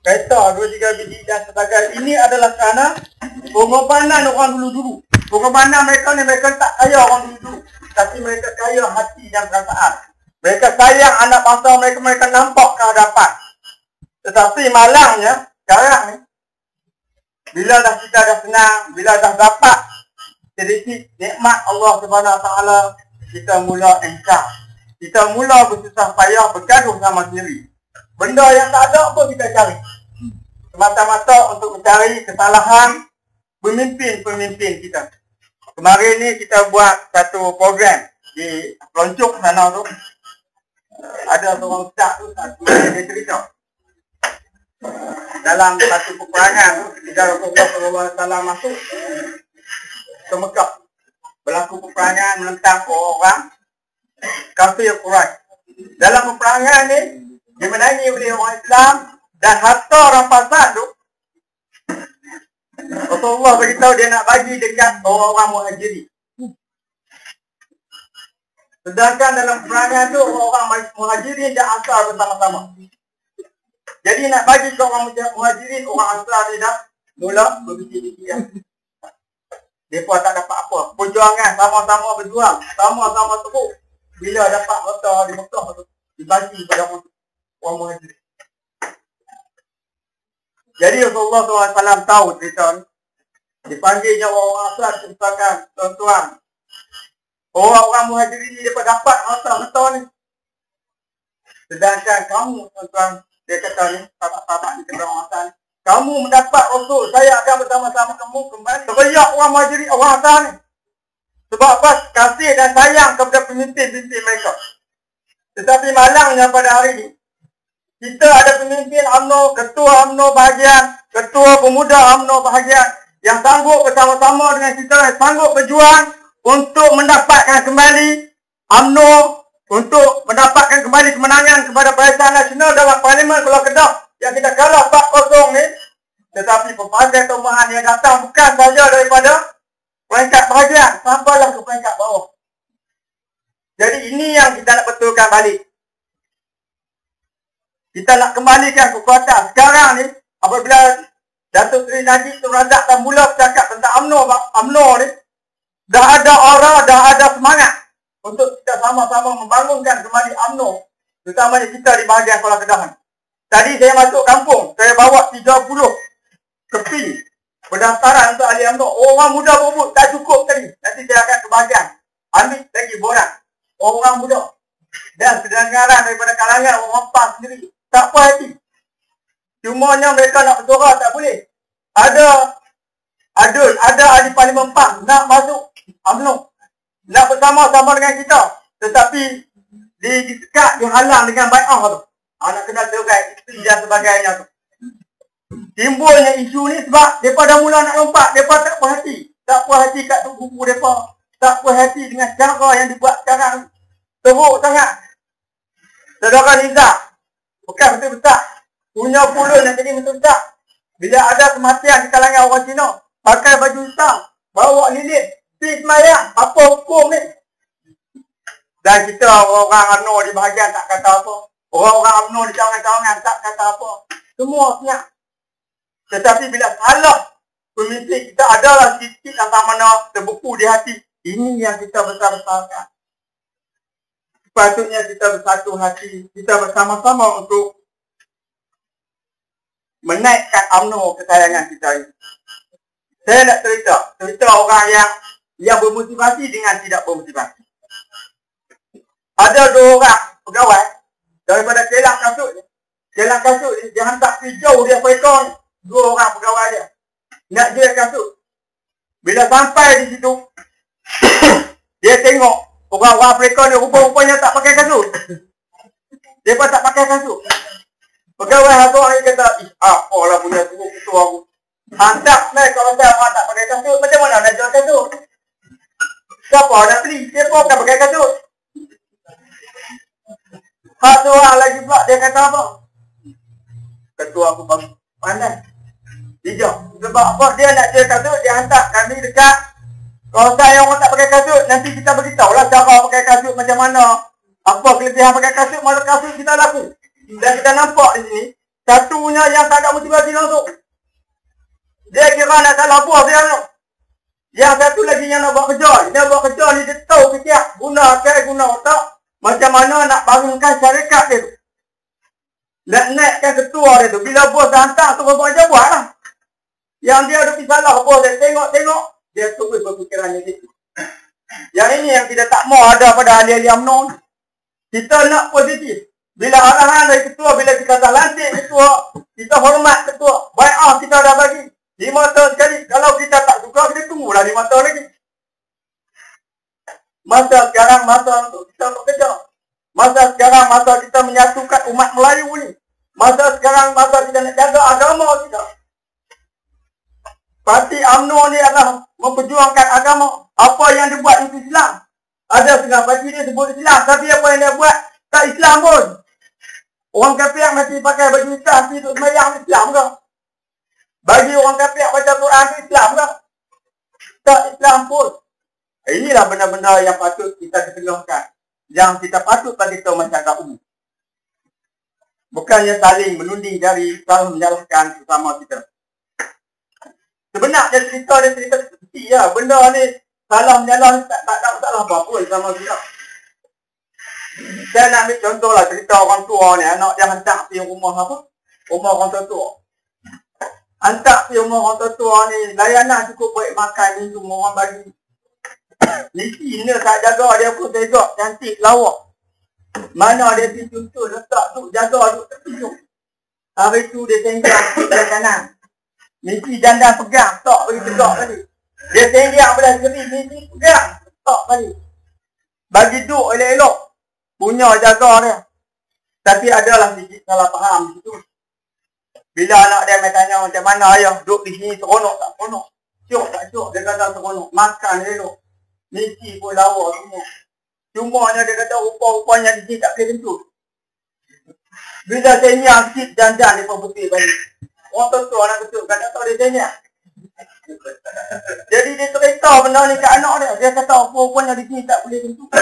kereta 2-3 biji dan sebagainya. Ini adalah kerana pengorbanan orang dulu-dulu. Pengorbanan mereka ni, mereka tak kaya orang dulu-dulu, tapi mereka kaya hati dan perasaan. Mereka sayang anak bangsa mereka, mereka nampak ke hadapan. Tetapi malangnya sekarang ni, bila dah kita dah senang, bila dah dapat sedikit nikmat Allah Subhanahu Wa Taala, kita mula engkar. Kita mula bersusah payah, bergaduh sama sendiri. Benda yang tak ada pun kita cari. Semata-mata untuk mencari kesalahan pemimpin-pemimpin kita. Kemarin ni kita buat satu program di Peloncok sana tu. Ada seorang ustaz tu, dia cerita. Dalam satu peperangan tu, ketika Rasulullah SAW masuk ke Mekah, berlaku peperangan menentang orang kafir Quraisy. Dalam peperangan ni, dimenangi oleh orang Islam dan harta rampasan tu, Rasulullah beritahu dia nak bagi dekat orang-orang Muhajirin. Sedangkan dalam peperangan tu, orang Muhajirin dan Ansar bersama-sama. Jadi nak bagi ke orang Muhajirin, orang Ansar ni dah mula berbisik-bisik. Mereka tak dapat apa. Perjuangan, sama-sama berjuang, sama-sama teruk. Bila dapat harta di Mekah tu, dibagi kepada orang Muhajirin. Jadi Rasulullah SAW tahu cerita ni. Dipanggilnya orang Ansar, ceritakan, tuan-tuan, orang-orang Muhajirin ni mereka dapat harta ni. Sedangkan kamu, tuan-tuan, dia kata ni, sahabat-sahabat ni kata orang Ansar ni, kamu mendapat Rasul, saya akan bersama-sama kamu kembali. Teriak orang Muhajirin, orang Ansar ni. Sebab apa? Kasih dan sayang kepada pemimpin-pemimpin mereka. Tetapi malangnya pada hari ini, kita ada pemimpin UMNO, ketua UMNO bahagian, ketua pemuda UMNO bahagian, yang sanggup bersama-sama dengan kita, yang sanggup berjuang untuk mendapatkan kembali UMNO, untuk mendapatkan kembali kemenangan kepada Barisan Nasional dalam Parlimen Pulau Kedah yang kita kalah 4-0 ni. Tetapi pelbagai tomahan yang datang bukan saja daripada peringkat bahagian, sampailah ke peringkat bawah. Jadi ini yang kita nak betulkan balik. Kita nak kembalikan kekuatan. Sekarang ni, apabila Datuk Seri Najib Tun Razak dah mula bercakap tentang UMNO ni, dah ada aura, dah ada semangat untuk kita sama-sama membangunkan kembali UMNO, terutamanya kita di bahagian Kuala Kedah. Tadi saya masuk kampung, saya bawa 30 kepi pendaftaran untuk ahli UMNO. Orang muda berebut, tak cukup tadi. Nanti saya akan ke bahagian, ambil lagi borang orang muda dan sedangkan daripada kalangan orang PAS sendiri. Tak puas hati. Cumanya mereka nak bersuara tak boleh. Ada ahli Parlimen PAS nak masuk UMNO, nak bersama-sama dengan kita, tetapi disekat, dihalang dengan bai'ah tu. Nak kena cerai isteri dan sebagainya tu. Timbulnya isu ni sebab mereka dah mula nak lompat. Mereka tak puas hati. Tak puas hati kat tu buku mereka. Tak puas hati dengan cara yang dibuat sekarang. Teruk sangat. Saudara Nizam, bukan betul besar, punya pulun yang jadi betul besar. Bila ada kematian di kalangan orang Cina, pakai baju hitam, bawa lilin, pergi semayang. Apa hukum ni? Dan kita orang-orang UMNO di bahagian tak kata apa. Orang-orang UMNO di cawangan-cawangan tak kata apa. Semua senyap. Tetapi bila salah pemimpin kita adalah sikit yang mana terbeku di hati. Ini yang kita besar-besarkan. Sepatutnya kita bersatu hati, kita bersama-sama untuk menaikkan UMNO kesayangan kita ini. Saya nak cerita orang yang bermotivasi dengan tidak bermotivasi. Ada 2 orang pegawai daripada Kelang Kasut ni. Kelang Kasut ni, dia hantar pergi jauh di Afrika ni. 2 orang pegawai dia nak jual kasut. Bila sampai di situ, dia tengok orang-orang Afrika ni rupa-rupanya tak pakai kasut. Dia pun tak pakai kasut. Pegawai satu orang ni kata, apalah punya turut ketua aku. Hantar naik kalau saya orang tak pakai kasut, macam mana nak jual kasut? Siapa nak beli? Dia pun akan pakai kasut. Satu orang lagi pula, dia kata apa? Ketua aku bagus, pandai. Hijau. Sebab apa? Dia nak jual kasut, dia hantar kami dekat kawasan yang orang tak pakai kasut. Nanti kita beritahu lah cara pakai kasut macam mana. Apa kelebihan pakai kasut, mana kasut kita laku. Dan kita nampak di sini, Satunya yang tak ada motivasi langsung. Dia kira nak salah buah dia tu. Yang satu lagi yang nak buat kerja. Dia buat kerja ni dia tahu ketiak. Guna akal, guna otak. Macam mana nak bangunkan syarikat dia tu. Nak naikkan ketua dia tu. Bila bos dah hantar tu buat je buat lah. Yang dia ada pergi salah bos dia tengok-tengok. Dia terus berfikirannya gitu. Yang ini yang kita tak mau ada pada ahli-ahli UMNO. Kita nak positif. Bila arahan dari ketua, bila kita dah lantik ketua, kita hormat ketua. Bai'ah kita dah bagi. 5 tahun sekali. Kalau kita tak suka, kita tunggulah 5 tahun lagi. Masa sekarang, masa untuk kita bekerja. Masa sekarang, masa kita menyatukan umat Melayu ni. Masa sekarang, masa kita nak jaga agama kita. Parti UMNO ni adalah memperjuangkan agama. Apa yang dia buat itu Islam. Ada setengah parti dia sebut Islam. Tapi apa yang dia buat, tak Islam pun. Orang kafir masih pakai baju Islam itu semayang Islam ke? Bagi orang kafir baca Quran itu Islam ke? Tak Islam pun. Inilah benda-benda yang patut kita ketengahkan. Yang kita patut bagi tahu masyarakat umum. Bukannya saling menuding jari, selalu menyalahkan sesama kita. Sebenarnya cerita seperti ya. Benda ni salah menyalah tak ada masalah apa-apa sama kita. Saya nak ambil contoh lah cerita orang tua ni. Anak dia hantar pergi rumah apa? Rumah orang tua. Hantar pergi rumah orang tua ni. Layanan cukup baik, makan ni semua orang bagi. Nisi ni tak jaga dia pun tegak, cantik, lawak. Mana dia pergi contoh, letak tu, jaga tu, terpijung. Hari tu dia tengok belah kanan. Nisi janda pegang, tak bagi tegak lagi. Dia tengok belah kiri, nisi pegang, tak bagi. Bagi duduk elok-elok. Punya jaga dia. Tapi adalah sedikit salah faham di situ. Bila anak dia tanya macam mana ayah duduk di sini seronok tak seronok. Syok tak syok, dia kata seronok. Makan elok. Nisi pun lawa semua. Cumanya dia kata rupa-rupanya di sini tak boleh kentut. Bila tanya sikit janjan dia pun putih balik. Orang tua anak kentut kan tak tahu dia tanya. Jadi dia cerita benda ni kat anak dia. Dia kata rupa-rupanya di sini tak boleh kentut.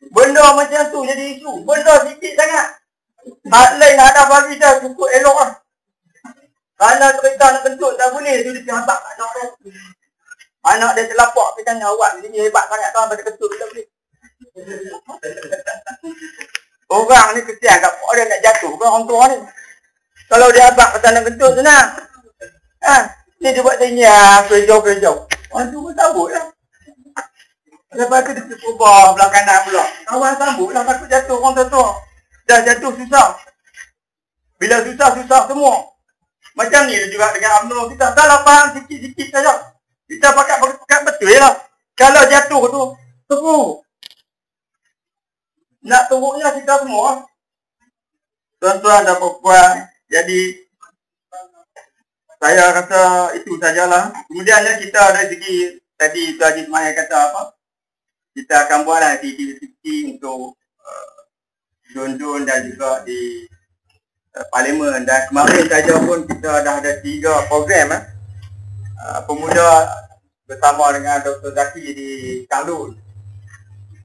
Benda macam tu jadi isu. Benda sikit sangat. Hak lain ada bagi dah cukup elok lah. Kalau cerita nak kentut tak boleh. Tu dia terhabak anak dia. Anak dia terlapak. Dia tanya awak ni hebat sangat tuan pada kentut tak boleh. Orang ni kesian kat pak dia nak jatuh. Bukan orang tua ni. Kalau dia habak kata nak kentut senang. Ni dia buat tanya kerja-kerja. Orang tu pun sabut lah. Lepas tu dia terubah belah kanan pula. Kawan sambut lah takut jatuh orang tua. Dah jatuh susah. Bila susah semua. Macam ni juga dengan UMNO kita. Salah faham sikit-sikit saja. Kita pakai betul lah. Kalau jatuh tu, teruk. Nak teruknya kita semua. Tuan-tuan dan puan-puan. Jadi, saya rasa itu sajalah. Kemudiannya kita dari segi, tadi Tuan Haji Ismail kata apa? Kita akan buatlah di aktiviti untuk zon-zon dan juga di parlimen. Dan kemarin saja pun kita dah ada 3 program pemuda bersama dengan Dr. Zaki di Kangdul.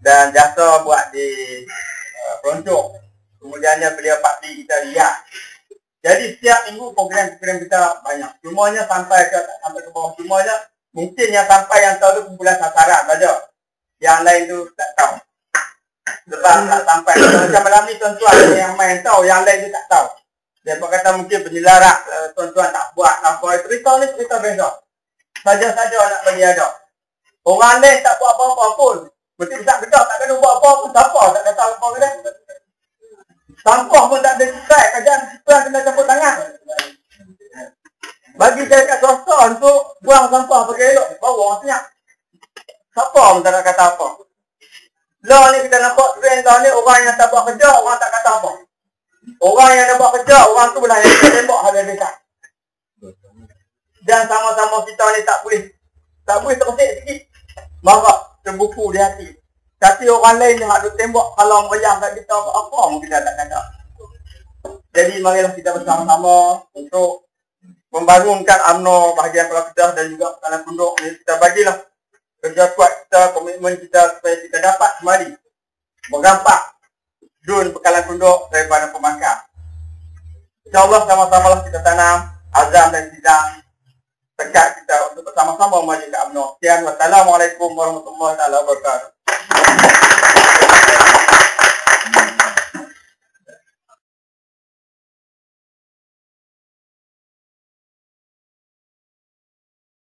Dan jasa buat di Peroncok. Kemudiannya beliau parti kita lihat. Jadi setiap minggu program kita banyak. Cumanya sampai ke bawah. Cumanya mungkin yang sampai yang tahu tu kumpulan sasaran saja. Yang lain tu tak tahu. Sebab tak sampai. Macam malam ni tuan-tuan yang main tahu, yang lain tu tak tahu. Dia kata mungkin penyelarak tuan-tuan tak buat apa. Cerita ni cerita biasa. Saja-saja nak bagi ada. Orang lain tak buat apa-apa pun. Mesti tak kedah tak kena buat apa pun. Siapa tak kata apa ke dia. Sampah pun tak ada dikai. Kajian kita kena campur tangan. Bagi saya kat swasta untuk buang sampah pakai elok. Bawa orang senyap. Siapa pun tak nak kata apa. Lah ni kita nampak trend tahun ni orang yang tak buat kerja, orang tak kata apa. Orang yang dah buat kerja, orang tu lah yang tembak habis-habisan. Dan sama-sama kita ni tak boleh terusik sikit. Marah, terbuku di hati. Tapi orang lain yang ada tembak, kalau meriang kat kita apa pun kita tak kata. Jadi marilah kita bersama-sama untuk membangunkan UMNO bahagian Pulau Kedah dan juga Pekalan Kunduk ni. Kita bagilah kerja kuat kita, komitmen kita supaya kita dapat kembali merampak zon Pekalan Kunduk daripada pembangkang. InsyaAllah sama-sama kita tanam azam dan sidang tekad kita untuk bersama-sama maju ke UMNO. Sekian, wassalamualaikum warahmatullahi wabarakatuh.